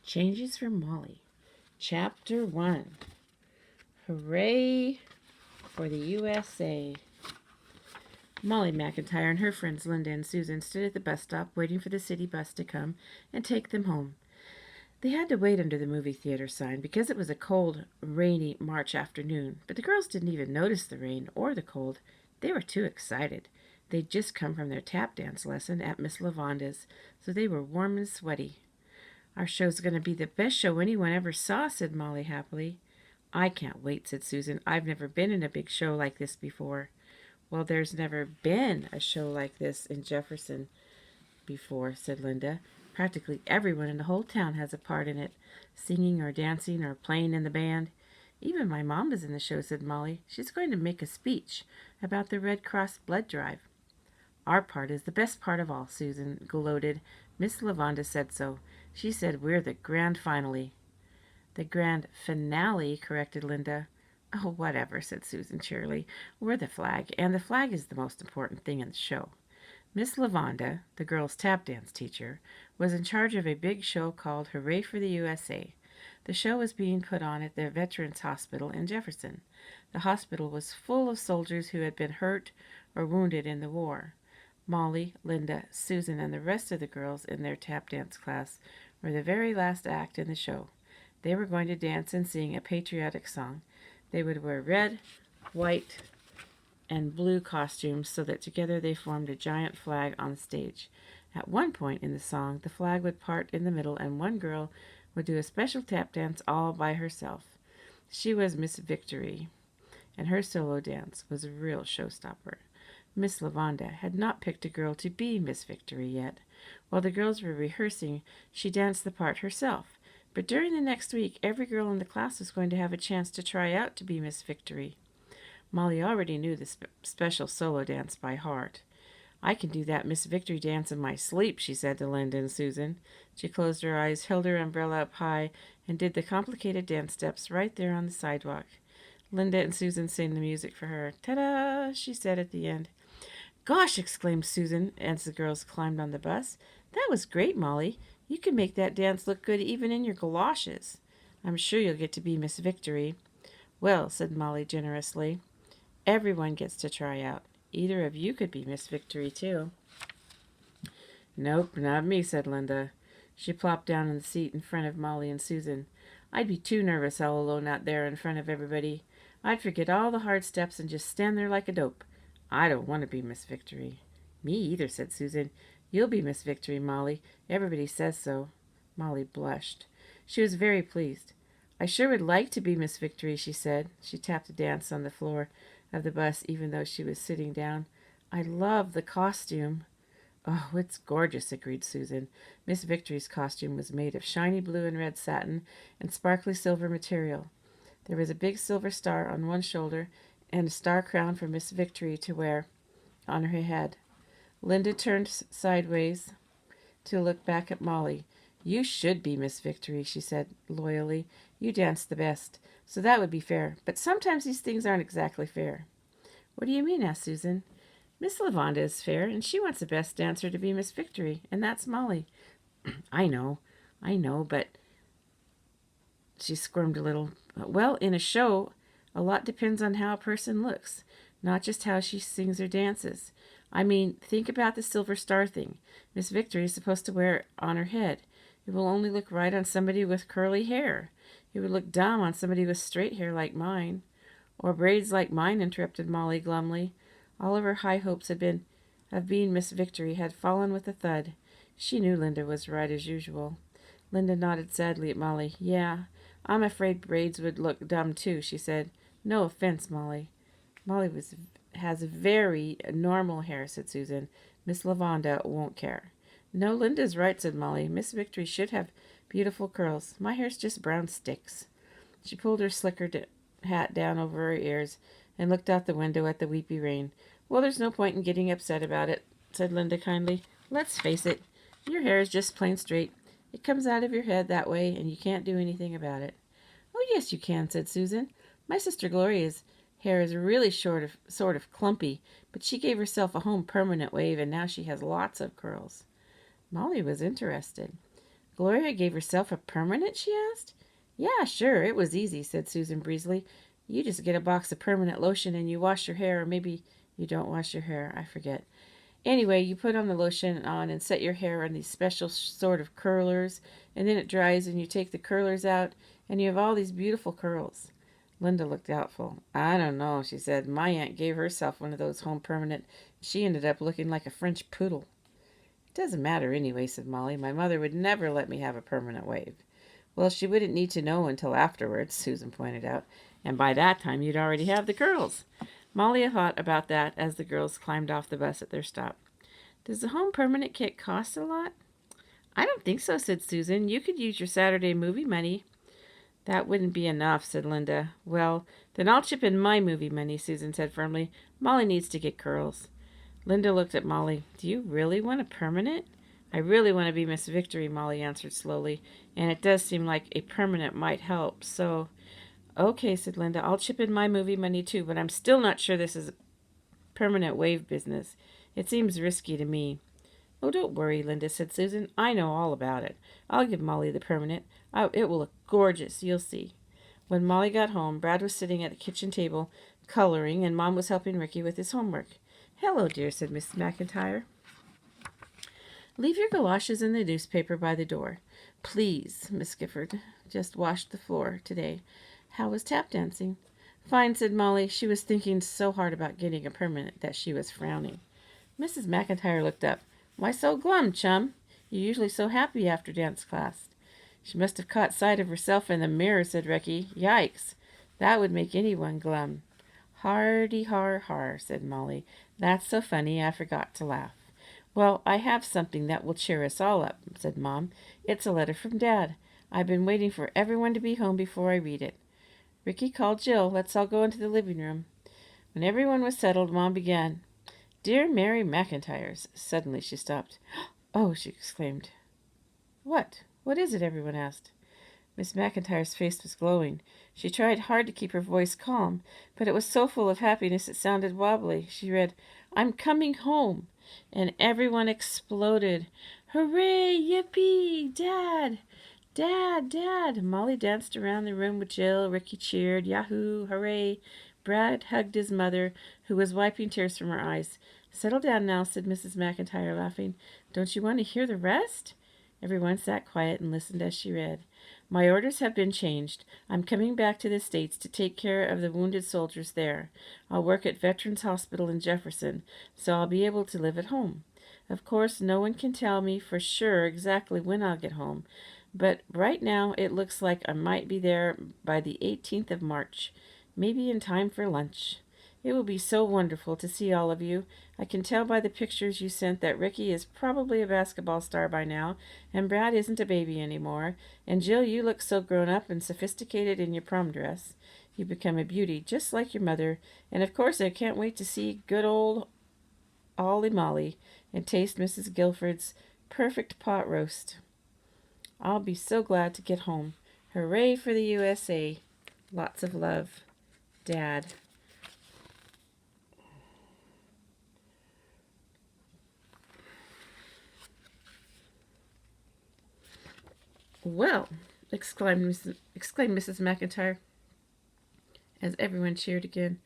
Changes for Molly. Chapter 1. Hooray for the USA. Molly McIntyre and her friends Linda and Susan stood at the bus stop waiting for the city bus to come and take them home. They had to wait under the movie theater sign because it was a cold, rainy March afternoon, but the girls didn't even notice the rain or the cold. They were too excited. They'd just come from their tap dance lesson at Miss Lavanda's, so they were warm and sweaty. "Our show's going to be the best show anyone ever saw," said Molly happily. "I can't wait," said Susan. "I've never been in a big show like this before." "Well, there's never been a show like this in Jefferson before," said Linda. "Practically everyone in the whole town has a part in it, singing or dancing or playing in the band. Even my mom is in the show," said Molly. "She's going to make a speech about the Red Cross blood drive." "Our part is the best part of all," Susan gloated. "Miss Lavanda said so. She said we're the grand finale." "The grand finale," corrected Linda. "Oh, whatever," said Susan cheerily. "We're the flag, and the flag is the most important thing in the show." Miss Lavanda, the girls' tap dance teacher, was in charge of a big show called Hooray for the USA. The show was being put on at the Veterans Hospital in Jefferson. The hospital was full of soldiers who had been hurt or wounded in the war. Molly, Linda, Susan, and the rest of the girls in their tap dance class were the very last act in the show. They were going to dance and sing a patriotic song. They would wear red, white, and blue costumes so that together they formed a giant flag on the stage. At one point in the song, the flag would part in the middle and one girl would do a special tap dance all by herself. She was Miss Victory, and her solo dance was a real showstopper. Miss Lavanda had not picked a girl to be Miss Victory yet. While the girls were rehearsing, she danced the part herself. But during the next week, every girl in the class was going to have a chance to try out to be Miss Victory. Molly already knew the special solo dance by heart. "I can do that Miss Victory dance in my sleep," she said to Linda and Susan. She closed her eyes, held her umbrella up high, and did the complicated dance steps right there on the sidewalk. Linda and Susan sang the music for her. "Ta-da!" she said at the end. "Gosh!" exclaimed Susan as the girls climbed on the bus. "That was great, Molly. You can make that dance look good even in your galoshes. I'm sure you'll get to be Miss Victory." "Well," said Molly generously, "everyone gets to try out. Either of you could be Miss Victory, too." "Nope, not me," said Linda. She plopped down in the seat in front of Molly and Susan. "I'd be too nervous all alone out there in front of everybody. I'd forget all the hard steps and just stand there like a dope. I don't want to be Miss Victory." "Me either," said Susan. "You'll be Miss Victory, Molly. Everybody says so." Molly blushed. She was very pleased. "I sure would like to be Miss Victory," she said. She tapped a dance on the floor of the bus even though she was sitting down. "I love the costume." "Oh, it's gorgeous," agreed Susan. Miss Victory's costume was made of shiny blue and red satin and sparkly silver material. There was a big silver star on one shoulder and a star crown for Miss Victory to wear on her head. Linda turned sideways to look back at Molly. "You should be Miss Victory," she said loyally. "You dance the best, so that would be fair. But sometimes these things aren't exactly fair." "What do you mean?" asked Susan. "Miss Lavanda is fair, and she wants the best dancer to be Miss Victory, and that's Molly." I know, but—" she squirmed a little. "Well, in a show, a lot depends on how a person looks, not just how she sings or dances. I mean, think about the silver star thing. Miss Victory is supposed to wear it on her head. It will only look right on somebody with curly hair. It would look dumb on somebody with straight hair like mine." "Or braids like mine," interrupted Molly glumly. All of her high hopes of being Miss Victory had fallen with a thud. She knew Linda was right as usual. Linda nodded sadly at Molly. "Yeah, I'm afraid braids would look dumb too," she said. "No offense, Molly." "Molly has very normal hair," said Susan. "Miss Lavanda won't care." "No, Linda's right," said Molly. "Miss Victory should have beautiful curls. My hair's just brown sticks." She pulled her slicker hat down over her ears and looked out the window at the weepy rain. "Well, there's no point in getting upset about it," said Linda kindly. "Let's face it, your hair is just plain straight. It comes out of your head that way, and you can't do anything about it." "Oh, yes, you can," said Susan. "My sister Gloria's hair is really sort of clumpy, but she gave herself a home permanent wave, and now she has lots of curls." Molly was interested. Gloria gave herself a permanent, she asked. Yeah, sure, it was easy, said Susan breezily. You just get a box of permanent lotion and you wash your hair, or maybe you don't wash your hair, I forget. Anyway, you put on the lotion on and set your hair on these special sort of curlers, and then it dries and you take the curlers out and you have all these beautiful curls. Linda looked doubtful. I don't know, she said. My aunt gave herself one of those home permanent. She ended up looking like a French poodle. It doesn't matter anyway, said Molly. My mother would never let me have a permanent wave. Well, she wouldn't need to know until afterwards, Susan pointed out, and by that time you'd already have the curls. Molly thought about that as the girls climbed off the bus at their stop. Does the home permanent kit cost a lot? I don't think so, said Susan. You could use your Saturday movie money. That wouldn't be enough, said Linda. Well, then I'll chip in my movie money, Susan said firmly. Molly needs to get curls. Linda looked at Molly. Do you really want a permanent? I really want to be Miss Victory, Molly answered slowly, and it does seem like a permanent might help, so... Okay, said Linda, I'll chip in my movie money too, but I'm still not sure this is permanent wave business. It seems risky to me. Oh, don't worry, Linda, said Susan. I know all about it. I'll give Molly the permanent. It will look gorgeous, you'll see. When Molly got home, Brad was sitting at the kitchen table coloring, and Mom was helping Ricky with his homework. Hello, dear, said Mrs. McIntyre. Leave your galoshes in the newspaper by the door. Please, Miss Gifford just washed the floor today. How was tap dancing? Fine, said Molly. She was thinking so hard about getting a permanent that she was frowning. Mrs. McIntyre looked up. Why so glum, chum? You're usually so happy after dance class. She must have caught sight of herself in the mirror, said Ricky. Yikes! That would make anyone glum. Hardy har har, said Molly. That's so funny I forgot to laugh. Well, I have something that will cheer us all up, said Mom. It's a letter from Dad. I've been waiting for everyone to be home before I read it. Ricky called Jill. Let's all go into the living room. When everyone was settled, Mom began. Dear Mary McIntyres. Suddenly she stopped. Oh, she exclaimed. What? What is it? Everyone asked. Miss McIntyre's face was glowing. She tried hard to keep her voice calm, but it was so full of happiness it sounded wobbly. She read, I'm coming home. And everyone exploded. Hooray! Yippee! Dad! Dad! Dad! Molly danced around the room with Jill. Ricky cheered. Yahoo! Hooray! Brad hugged his mother, who was wiping tears from her eyes. Settle down now, said Mrs. McIntyre, laughing. Don't you want to hear the rest? Everyone sat quiet and listened as she read. My orders have been changed. I'm coming back to the States to take care of the wounded soldiers there. I'll work at Veterans Hospital in Jefferson, so I'll be able to live at home. Of course, no one can tell me for sure exactly when I'll get home, but right now it looks like I might be there by the 18th of March, maybe in time for lunch. It will be so wonderful to see all of you. I can tell by the pictures you sent that Ricky is probably a basketball star by now, and Brad isn't a baby anymore. And Jill, you look so grown up and sophisticated in your prom dress. You become a beauty, just like your mother. And of course, I can't wait to see good old Ollie Molly and taste Mrs. Guilford's perfect pot roast. I'll be so glad to get home. Hooray for the USA. Lots of love. Dad. Well, exclaimed Mrs. McIntyre, as everyone cheered again.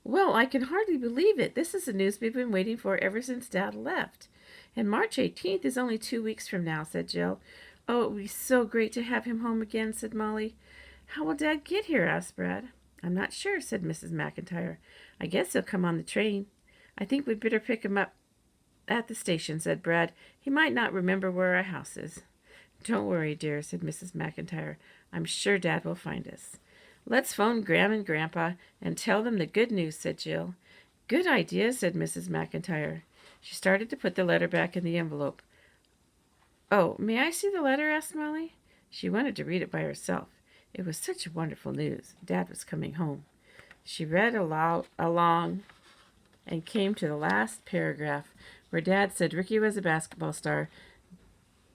Well, I can hardly believe it. This is the news we've been waiting for ever since Dad left. And March 18th is only 2 weeks from now, said Jill. Oh, it would be so great to have him home again, said Molly. How will Dad get here? Asked Brad. I'm not sure, said Mrs. McIntyre. I guess he'll come on the train. I think we'd better pick him up at the station, said Brad. He might not remember where our house is. Don't worry, dear, said Mrs. McIntyre. I'm sure Dad will find us. Let's phone Gram and Grandpa and tell them the good news, said Jill. Good idea, said Mrs. McIntyre. She started to put the letter back in the envelope. Oh, may I see the letter? Asked Molly. She wanted to read it by herself. It was such wonderful news. Dad was coming home. She read along and came to the last paragraph, where Dad said Ricky was a basketball star,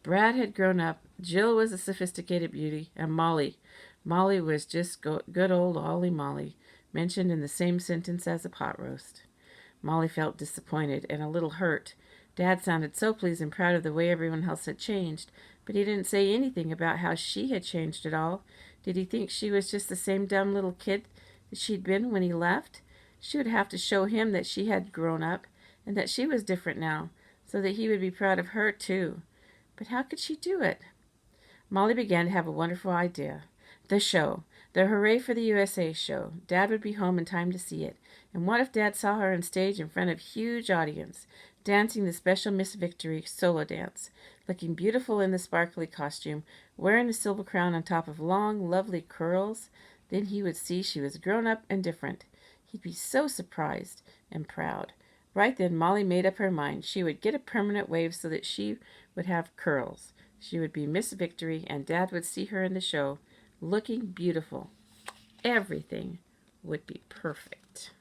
Brad had grown up, Jill was a sophisticated beauty, and Molly was just good old Ollie Molly, mentioned in the same sentence as a pot roast. Molly felt disappointed and a little hurt. Dad sounded so pleased and proud of the way everyone else had changed, But he didn't say anything about how she had changed at all. Did he think she was just the same dumb little kid that she'd been when he left? She would have to show him that she had grown up and that she was different now, so that he would be proud of her too. But how could she do it? Molly began to have a wonderful idea. The show. The Hooray for the USA show. Dad would be home in time to see it. And what if Dad saw her on stage in front of a huge audience, dancing the special Miss Victory solo dance, looking beautiful in the sparkly costume, wearing the silver crown on top of long, lovely curls? Then he would see she was grown up and different. He'd be so surprised and proud. Right then Molly made up her mind. She would get a permanent wave so that she would have curls. She would be Miss Victory, and Dad would see her in the show, looking beautiful. Everything would be perfect.